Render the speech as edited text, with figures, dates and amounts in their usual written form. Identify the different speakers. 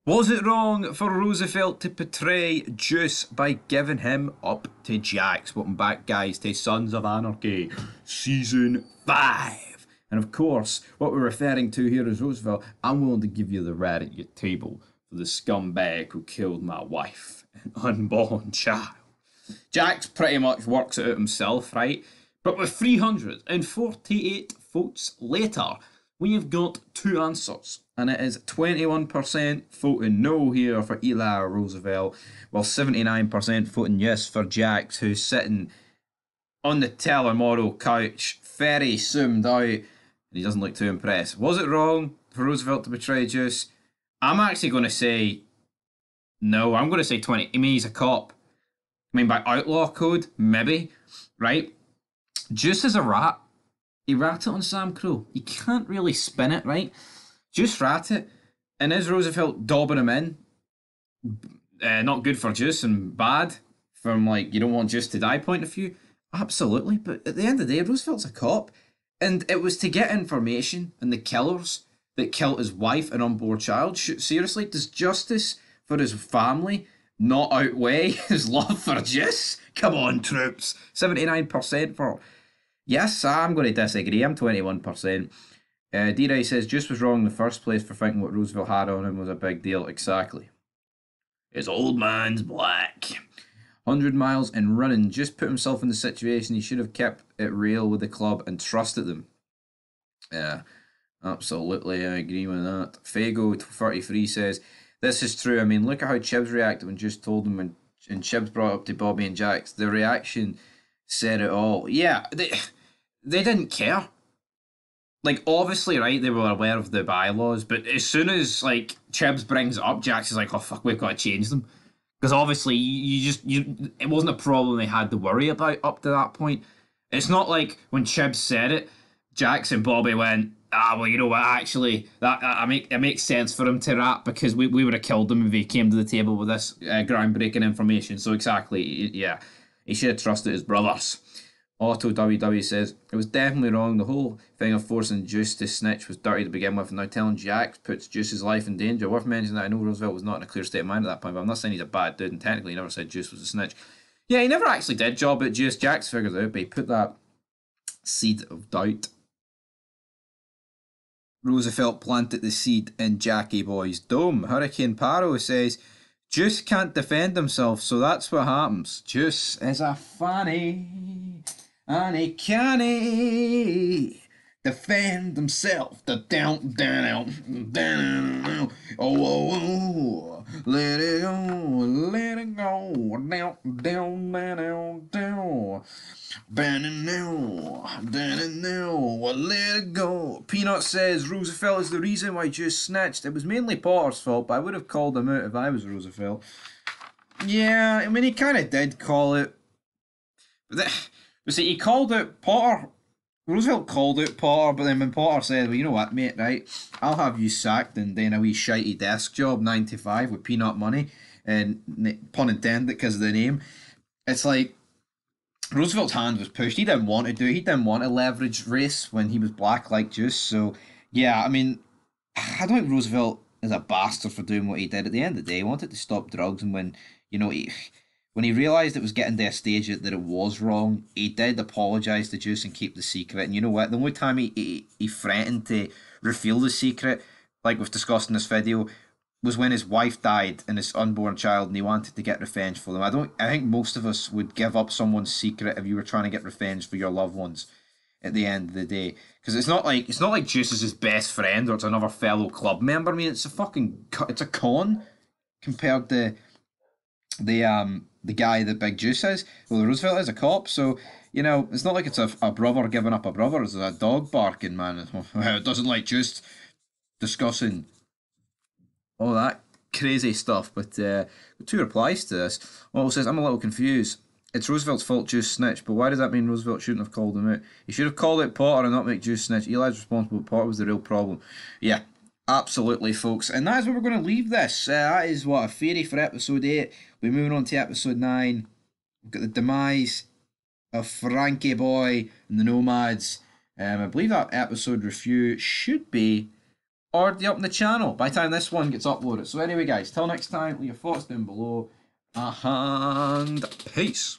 Speaker 1: Was it wrong for Roosevelt to betray Juice by giving him up to Jax? Welcome back, guys, to Sons of Anarchy, Season 5. And of course, what we're referring to here is Roosevelt. I'm willing to give you the rat at your table for the scumbag who killed my wife and unborn child. Jax pretty much works it out himself, right? But with 348 votes later, we have got two answers, and it is 21% voting no here for Eli Roosevelt, while 79% voting yes for Jax, who's sitting on the telemodel couch, very zoomed out, and he doesn't look too impressed. Was it wrong for Roosevelt to betray Juice? I'm actually going to say no. I'm going to say 20. I mean, he's a cop. I mean, by outlaw code, maybe, right? Juice is a rat. He ratted on Sam Crow. You can't really spin it, right? Juice ratted. And is Roosevelt dobbing him in? Not good for Juice and bad from, like, you don't want Juice to die point of view? Absolutely. But at the end of the day, Roosevelt's a cop. And it was to get information on the killers that killed his wife and unborn child. Seriously, does justice for his family not outweigh his love for Juice? Come on, troops. 79% for... Yes, I'm going to disagree. I'm 21%. D-Ray says Juice was wrong in the first place for thinking what Roosevelt had on him was a big deal. Exactly. His old man's black. 100 miles and running. Just put himself in the situation. He should have kept it real with the club and trusted them. Yeah, absolutely. I agree with that. Fago33 says, this is true. I mean, look at how Chibbs reacted when Juice told him and Chibbs brought up to Bobby and Jax. The reaction said it all. Yeah, they didn't care. Like, obviously, right, they were aware of the bylaws, but as soon as, like, Chibbs brings it up, Jax is like, oh, fuck, we've got to change them. Because obviously, it wasn't a problem they had to worry about up to that point. It's not like when Chibbs said it, Jax and Bobby went, well, you know what, actually, it makes sense for him to rap because we would have killed him if he came to the table with this groundbreaking information. So exactly, yeah, he should have trusted his brothers. Otto WW says, it was definitely wrong. The whole thing of forcing Juice to snitch was dirty to begin with, and now telling Jax puts Juice's life in danger. Worth mentioning that I know Roosevelt was not in a clear state of mind at that point, but I'm not saying he's a bad dude, and technically he never said Juice was a snitch. Yeah, he never actually did job at Juice. Jax figures it out, but he put that seed of doubt. Roosevelt planted the seed in Jackie Boy's dome. Hurricane Paro says, Juice can't defend himself, so that's what happens. Juice is a fanny. And he can't defend himself. The down, oh, let it go, let it go, let it go. Peanut says Roosevelt is the reason why Juice snitched. It was mainly Potter's fault, but I would have called him out if I was Roosevelt. Yeah, I mean, he kind of did call it. But see, he called out Potter. Roosevelt called out Potter, but then when Potter said, well, you know what, mate, right, I'll have you sacked and then a wee shitey desk job, 9 to 5, with peanut money, and pun intended because of the name, it's like, Roosevelt's hand was pushed. He didn't want to do it. He didn't want a leverage race when he was black like Juice. So, yeah, I mean, I don't think Roosevelt is a bastard for doing what he did. At the end of the day, he wanted to stop drugs, and when, you know, when he realised it was getting to a stage that it was wrong, he did apologise to Juice and keep the secret. And you know what? The only time he threatened to reveal the secret, like we've discussed in this video, was when his wife died and his unborn child, and he wanted to get revenge for them. I think most of us would give up someone's secret if you were trying to get revenge for your loved ones at the end of the day. Because it's not like Juice is his best friend or it's another fellow club member. I mean, it's a con compared to the guy that Big Juice is. Well, Roosevelt is a cop, so, you know, it's not like it's a brother giving up a brother. It's a dog barking, man. It doesn't like Juice discussing all that crazy stuff. But two replies to this. One says, I'm a little confused. It's Roosevelt's fault Juice snitched, but why does that mean Roosevelt shouldn't have called him out? He should have called out Potter and not make Juice snitch. Eli's responsible, but Potter was the real problem. Yeah, absolutely, folks. And that's where we're going to leave this. That is what a theory for episode 8. We're moving on to episode 9. We've got the demise of Frankie Boy and the Nomads. I believe that episode review should be already up on the channel by the time this one gets uploaded. So anyway, guys, till next time, leave your thoughts down below, and peace.